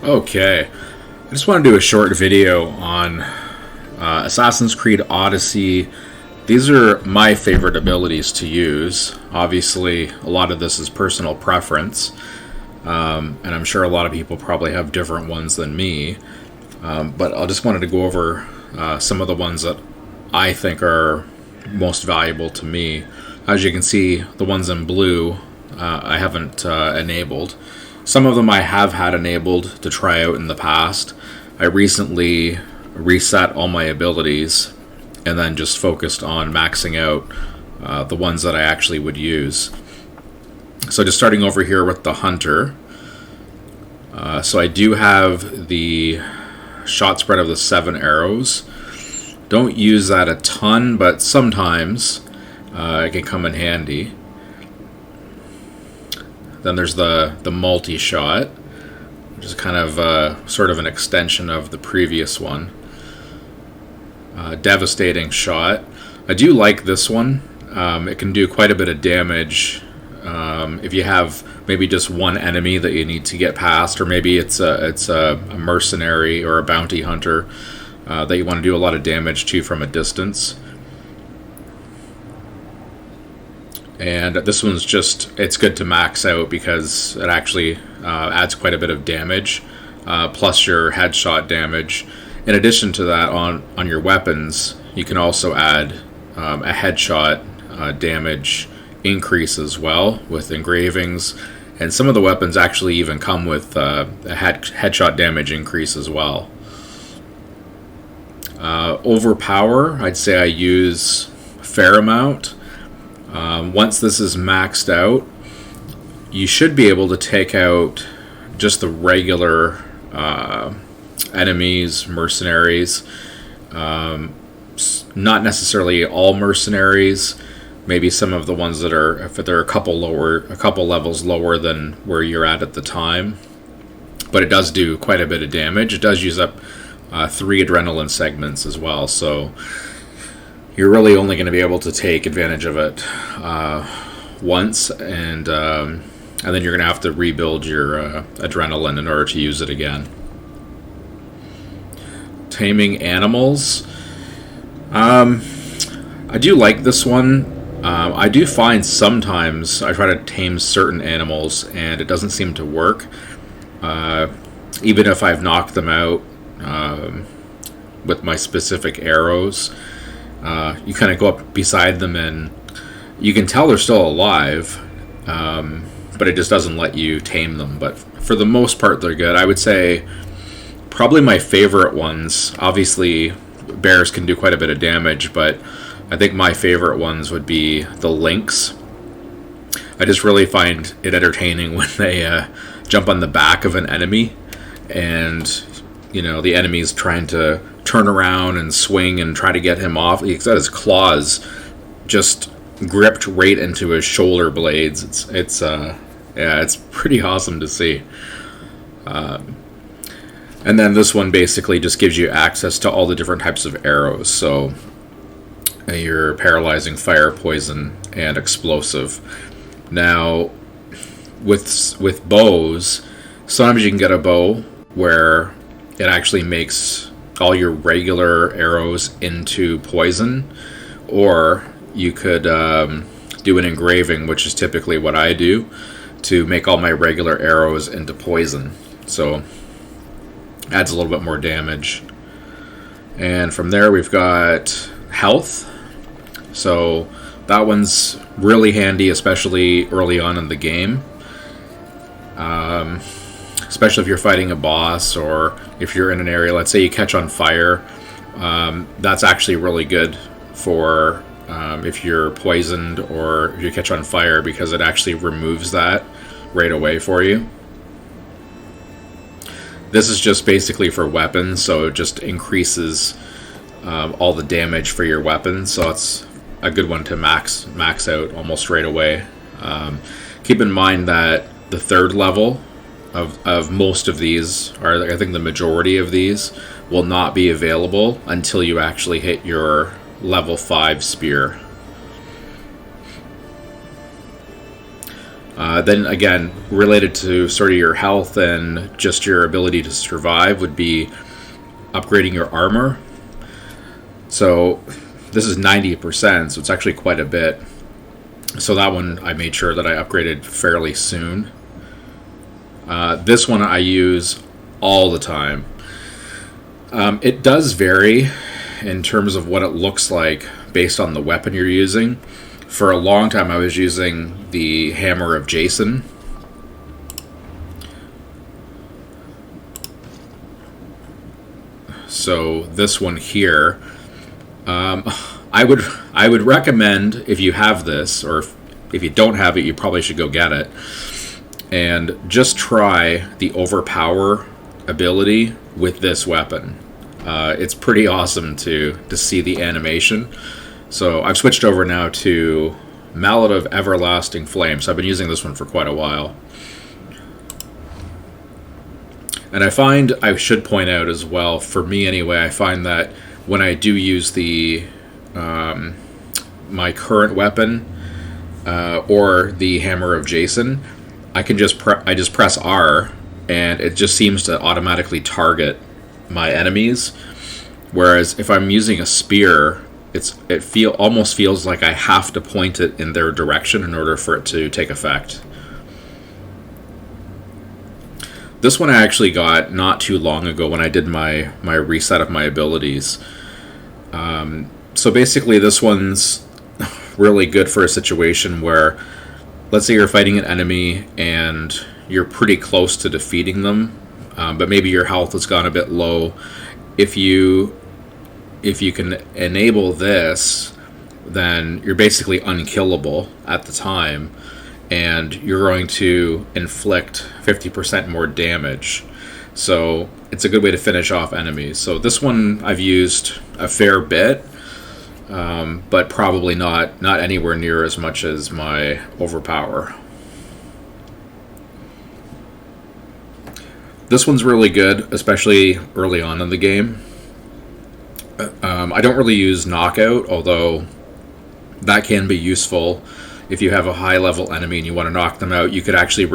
Okay, I just want to do a short video on Assassin's Creed Odyssey. These are my favorite abilities to use. Obviously, a lot of this is personal preference, and I'm sure a lot of people probably have different ones than me. But I just wanted to go over some of the ones that I think are most valuable to me. As you can see, the ones in blue I haven't enabled. Some of them I have had enabled to try out in the past. I recently reset all my abilities and then just focused on maxing out the ones that I actually would use. So just starting over here with the Hunter. So I do have the shot spread of the 7 arrows. Don't use that a ton, but sometimes it can come in handy. Then there's the multi-shot, which is kind of sort of an extension of the previous one. Devastating shot. I do like this one. It can do quite a bit of damage if you have maybe just one enemy that you need to get past, or maybe it's a mercenary or a bounty hunter that you want to do a lot of damage to from a distance. And this one's it's good to max out because it actually adds quite a bit of damage, plus your headshot damage. In addition to that, on your weapons, you can also add a headshot damage increase as well with engravings. And some of the weapons actually even come with a headshot damage increase as well. Overpower, I'd say I use a fair amount. Once this is maxed out, you should be able to take out just the regular enemies, mercenaries. Not necessarily all mercenaries. Maybe some of the ones that are, if they're a couple levels lower than where you're at the time. But it does do quite a bit of damage. It does use up 3 adrenaline segments as well, so you're really only going to be able to take advantage of it once, and then you're going to have to rebuild your adrenaline in order to use it again. Taming animals. I do like this one. I do find sometimes I try to tame certain animals and it doesn't seem to work. Even if I've knocked them out with my specific arrows. You kind of go up beside them and you can tell they're still alive, but it just doesn't let you tame them. But for the most part, they're good. I would say probably my favorite ones, obviously bears can do quite a bit of damage, but I think my favorite ones would be the lynx. I just really find it entertaining when they jump on the back of an enemy and the enemy's trying to turn around and swing and try to get him off. He's got his claws just gripped right into his shoulder blades. It's pretty awesome to see. And then this one basically just gives you access to all the different types of arrows. So your paralyzing, fire, poison, and explosive. Now, with bows, sometimes you can get a bow where it actually makes all your regular arrows into poison, or you could do an engraving, which is typically what I do, to make all my regular arrows into poison. So adds a little bit more damage. And from there we've got health. So that one's really handy, especially early on in the game. Especially if you're fighting a boss, or if you're in an area, let's say you catch on fire. That's actually really good for if you're poisoned or if you catch on fire, because it actually removes that right away for you. This is just basically for weapons, so it just increases all the damage for your weapons. So it's a good one to max out almost right away. Keep in mind that the 3rd level of most of these, or I think the majority of these, will not be available until you actually hit your level 5 spear. Then again, related to sort of your health and just your ability to survive would be upgrading your armor. So this is 90%, so it's actually quite a bit. So that one I made sure that I upgraded fairly soon. This one I use all the time. It does vary in terms of what it looks like based on the weapon you're using. For a long time I was using the Hammer of Jason. So this one here, I would recommend, if you have this, or if you don't have it, you probably should go get it, and just try the Overpower ability with this weapon. It's pretty awesome to see the animation. So I've switched over now to Mallet of Everlasting Flame. So I've been using this one for quite a while. And I find, I should point out as well, for me anyway, I find that when I do use the my current weapon or the Hammer of Jason, I can just press R, and it just seems to automatically target my enemies. Whereas if I'm using a spear, it almost feels like I have to point it in their direction in order for it to take effect. This one I actually got not too long ago when I did my reset of my abilities. So basically this one's really good for a situation where, let's say you're fighting an enemy and you're pretty close to defeating them, but maybe your health has gone a bit low. If you can enable this, then you're basically unkillable at the time, and you're going to inflict 50% more damage. So it's a good way to finish off enemies. So this one I've used a fair bit, but probably not anywhere near as much as my Overpower. This one's really good, especially early on in the game. I don't really use Knockout, although that can be useful. If you have a high level enemy and you want to knock them out, you could actually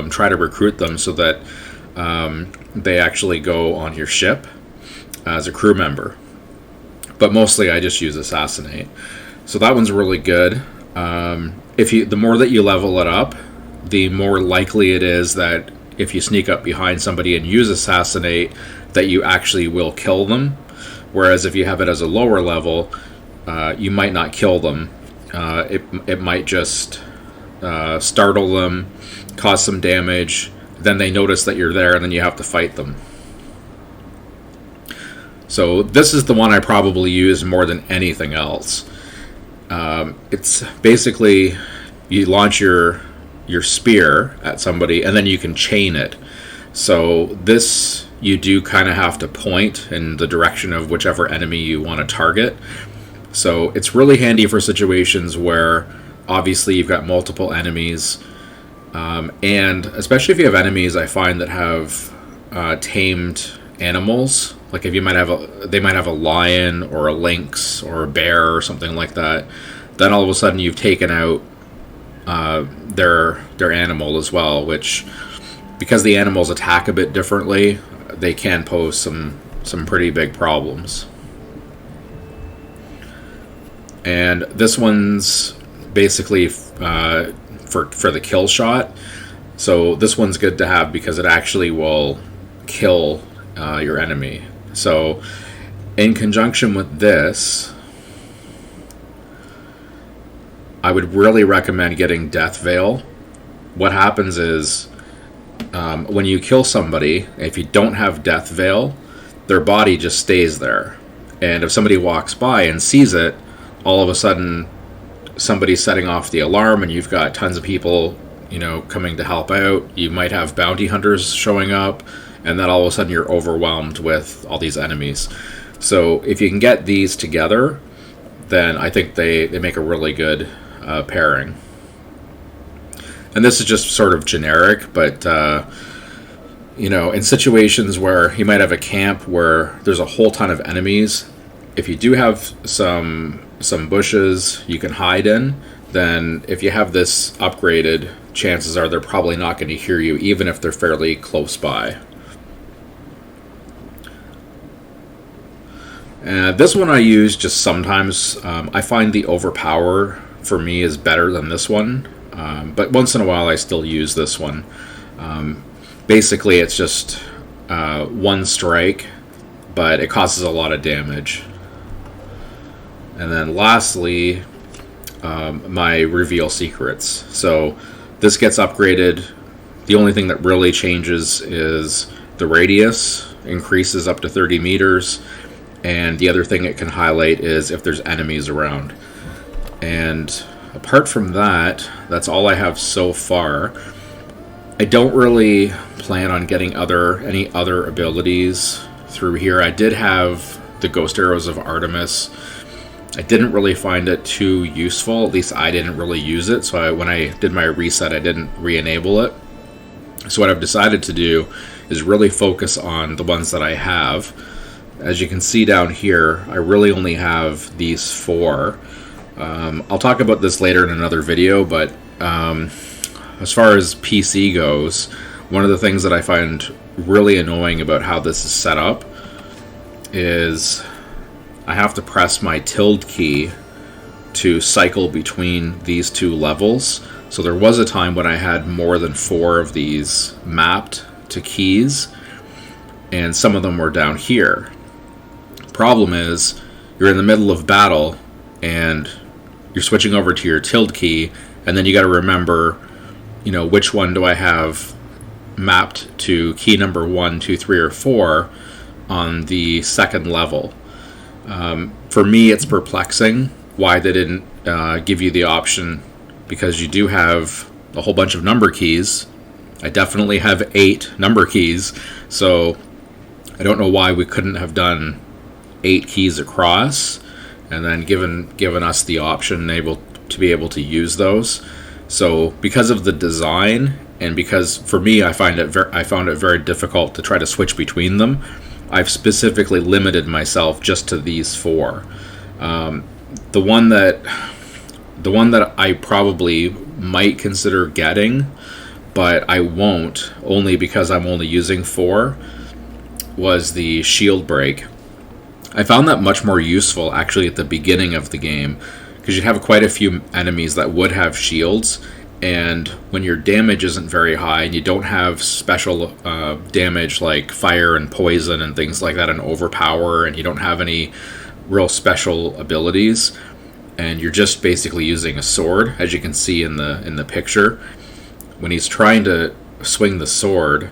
try to recruit them so that they actually go on your ship as a crew member. But mostly I just use Assassinate. So that one's really good. The more that you level it up, the more likely it is that if you sneak up behind somebody and use Assassinate, that you actually will kill them. Whereas if you have it as a lower level, you might not kill them. It might just startle them, cause some damage, then they notice that you're there, and then you have to fight them. So this is the one I probably use more than anything else. It's basically, you launch your spear at somebody, and then you can chain it. So this, you do kind of have to point in the direction of whichever enemy you want to target. So it's really handy for situations where obviously you've got multiple enemies, and especially if you have enemies I find that have tamed animals. Like if they might have a lion or a lynx or a bear or something like that, then all of a sudden you've taken out their animal as well, which, because the animals attack a bit differently, they can pose some pretty big problems. And this one's basically for the kill shot. So this one's good to have because it actually will kill your enemy. So in conjunction with this, I would really recommend getting Death Veil. What happens is, when you kill somebody, if you don't have Death Veil, their body just stays there. And if somebody walks by and sees it, all of a sudden somebody's setting off the alarm, and you've got tons of people, coming to help out. You might have bounty hunters showing up, and then all of a sudden you're overwhelmed with all these enemies. So if you can get these together, then I think they make a really good pairing. And this is just sort of generic, but in situations where you might have a camp where there's a whole ton of enemies, if you do have some bushes you can hide in, then if you have this upgraded chances are they're probably not going to hear you, even if they're fairly close by. This one I use just sometimes. I find the overpower for me is better than this one, but once in a while I still use this one. Basically, it's just one strike, but it causes a lot of damage. And then lastly, my reveal secrets. So this gets upgraded. The only thing that really changes is the radius increases up to 30 meters. And the other thing it can highlight is if there's enemies around. And apart from that, that's all I have so far. I don't really plan on getting any other abilities through here. I did have the Ghost Arrows of Artemis. I didn't really find it too useful. At least I didn't really use it. So when I did my reset, I didn't re-enable it. So what I've decided to do is really focus on the ones that I have. As you can see down here, I really only have these 4. I'll talk about this later in another video, but as far as PC goes, one of the things that I find really annoying about how this is set up is I have to press my tilde key to cycle between these 2 levels. So there was a time when I had more than 4 of these mapped to keys, and some of them were down here. Problem is, you're in the middle of battle and you're switching over to your tilde key, and then you got to remember, which one do I have mapped to key number 1, 2, 3, or 4 on the second level. For me, it's perplexing why they didn't give you the option, because you do have a whole bunch of number keys. I definitely have 8 number keys, so I don't know why we couldn't have done 8 keys across and then given us the option to be able to use those. So because of the design, and because for me I found it very difficult to try to switch between them, I've specifically limited myself just to these 4. The one that I probably might consider getting, but I won't, only because I'm only using 4, was the shield break. I found that much more useful actually at the beginning of the game, because you'd have quite a few enemies that would have shields, and when your damage isn't very high and you don't have special damage like fire and poison and things like that and overpower, and you don't have any real special abilities, and you're just basically using a sword, as you can see in the picture, when he's trying to swing the sword,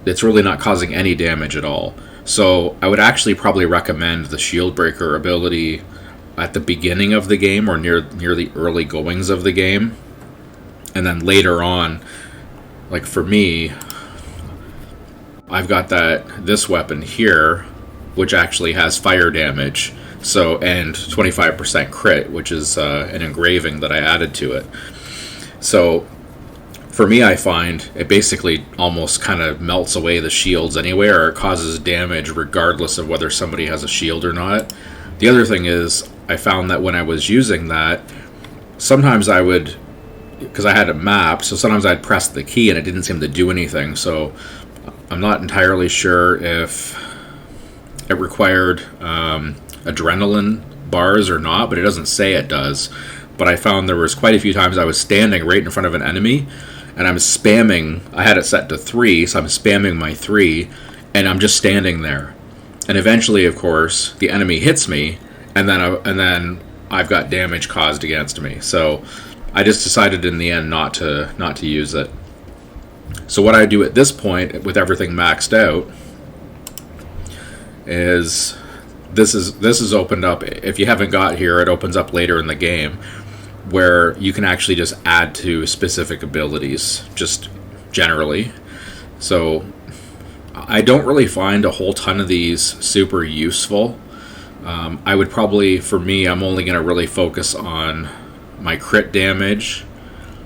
it's really not causing any damage at all. So I would actually probably recommend the shield breaker ability at the beginning of the game, or near the early goings of the game, and then later on, like for me, I've got this weapon here, which actually has fire damage, and 25% crit, which is an engraving that I added to it. So for me, I find it basically almost kind of melts away the shields anyway, or it causes damage regardless of whether somebody has a shield or not. The other thing is, I found that when I was using that, sometimes I would, because I had it mapped, so sometimes I'd press the key and it didn't seem to do anything. So I'm not entirely sure if it required adrenaline bars or not, but it doesn't say it does. But I found there was quite a few times I was standing right in front of an enemy, and I'm spamming, I had it set to 3, so I'm spamming my 3, and I'm just standing there. And eventually, of course, the enemy hits me, and then I've got damage caused against me. So I just decided in the end not to use it. So what I do at this point, with everything maxed out, is this is opened up. If you haven't got here, it opens up later in the game, where you can actually just add to specific abilities, just generally. So I don't really find a whole ton of these super useful. I would probably, for me, I'm only going to really focus on my crit damage,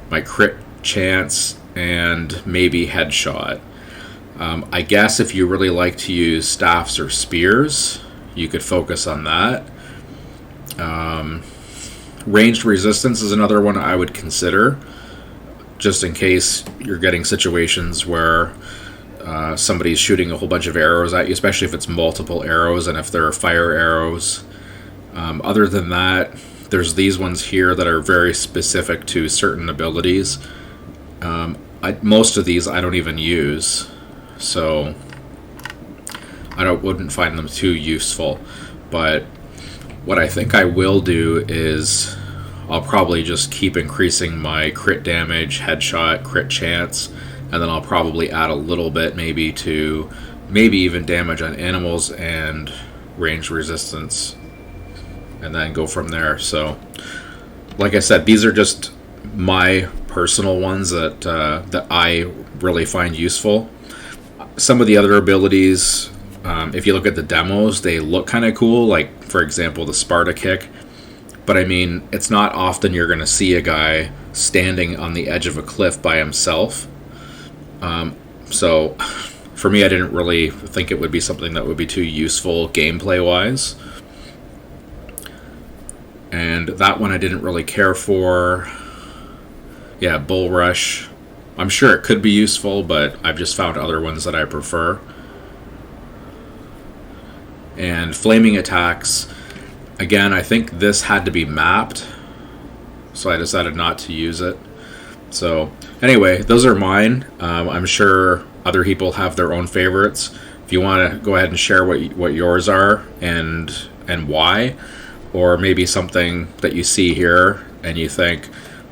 my crit chance, and maybe headshot. I guess if you really like to use staffs or spears, you could focus on that. Ranged resistance is another one I would consider. just in case you're getting situations where somebody's shooting a whole bunch of arrows at you, especially if it's multiple arrows and if there are fire arrows. Other than that, there's these ones here that are very specific to certain abilities. Most of these I don't even use, so wouldn't find them too useful. But what I think I will do is I'll probably just keep increasing my crit damage, headshot, crit chance, and then I'll probably add a little bit maybe even damage on animals and range resistance, and then go from there. So like I said, these are just my personal ones that I really find useful. Some of the other abilities, if you look at the demos, they look kind of cool, like for example the Sparta kick, but I mean, it's not often you're going to see a guy standing on the edge of a cliff by himself. So for me, I didn't really think it would be something that would be too useful gameplay wise. And that one I didn't really care for. Yeah, Bull Rush. I'm sure it could be useful, but I've just found other ones that I prefer. And Flaming Attacks. Again, I think this had to be mapped, so I decided not to use it. So anyway, those are mine. I'm sure other people have their own favorites. If you want to go ahead and share what yours are and why, or maybe something that you see here and you think,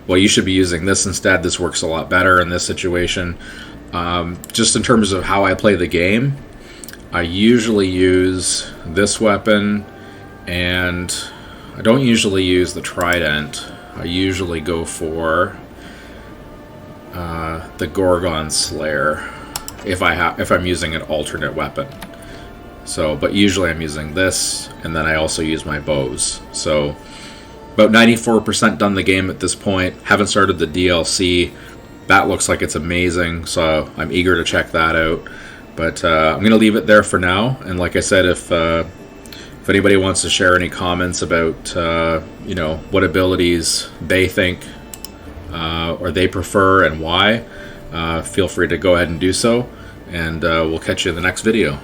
well, you should be using this instead. This works a lot better in this situation. Just in terms of how I play the game, I usually use this weapon, and I don't usually use the trident. I usually go for the Gorgon Slayer if I'm using an alternate weapon. So, but usually I'm using this, and then I also use my bows. So, about 94% done the game at this point. Haven't started the DLC. That looks like it's amazing, so I'm eager to check that out. But I'm going to leave it there for now. And like I said, if anybody wants to share any comments about what abilities they think or they prefer and why, feel free to go ahead and do so. And we'll catch you in the next video.